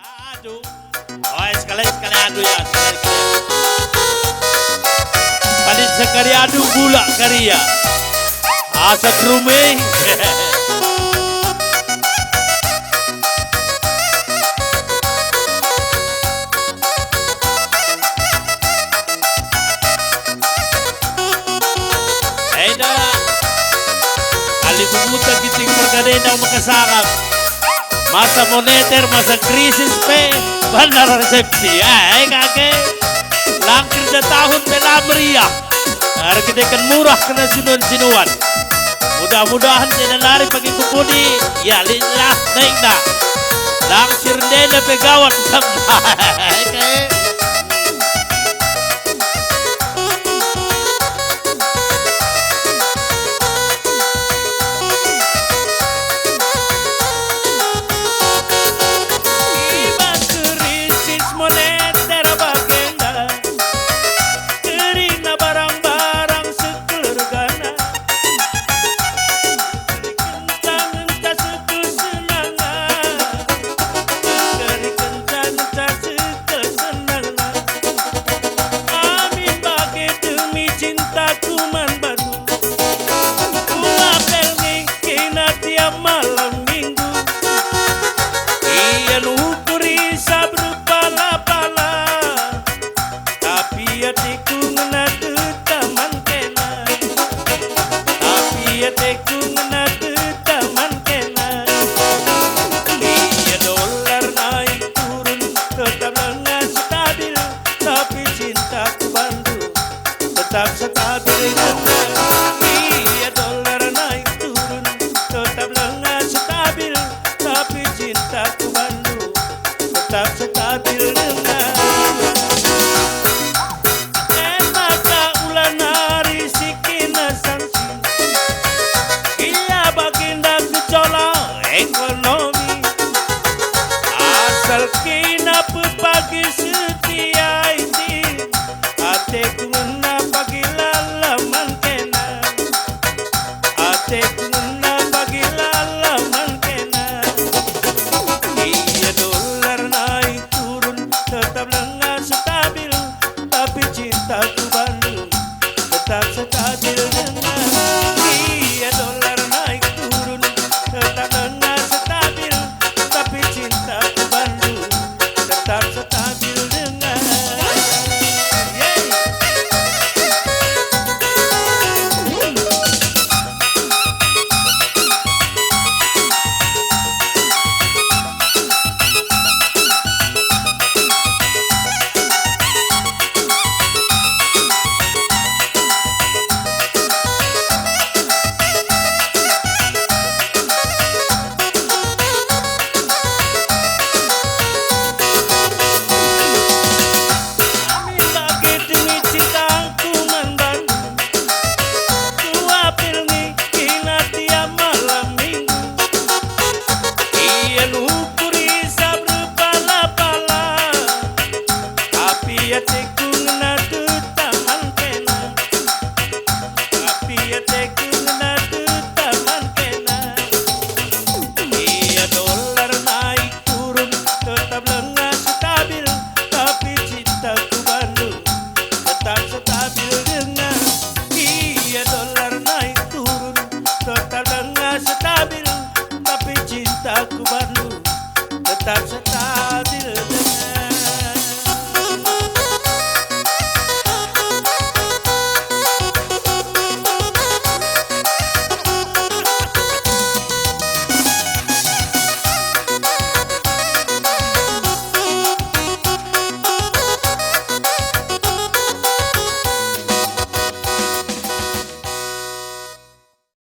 Aduh. Oh, sekali adu ya. Paling sekali adu gula karya. Asa kerume. Kali kumuta kiting pergadena makasakap. Masa moneter, masa krisis pe, bandar resepsi. Kakek, langkir na tahun pela meriah. Harga kita kan murah kena sinuan-sinuan. Mudah-mudahan tidak lari pagi kupuni. Ya, lilah naik dah. Langsir dena pegawat sampai. Malam minggu ia nukuri sabru pala-pala, tapi hatiku ngena ke taman kena, tapi hatiku ngena ke taman kena. Ia dolar naik turun tetap lengah stabil, tapi cintaku Bandung tetap stabil. Ia dolar naik turun tetap lengah stabil, tapi cintaku Bandung tetap stabil dengan. Maka ulan hari sikina sanksi, ia baginda gejolak ekonomi. Asal kina pagi setia ini, hatiku ngena pagi lalaman kena, hatiku ngena pagi lalaman kena. Iya dolar naik turun tetap lengah stabil, tapi cintaku Bandung tetap stabil dengan. Iya dolar naik turun tetap lengah stabil, tapi cintaku Bandung tetap stabil dengan. Hatiku ngena ke taman kena, tapi hatiku ngena ke taman kena. Iya dolar naik turun tetap lengah stabil, tapi cintaku Bandung tetap stabil dengan. Iya dolar naik turun tetap lengah stabil, tapi cintaku Bandung tetap stabil.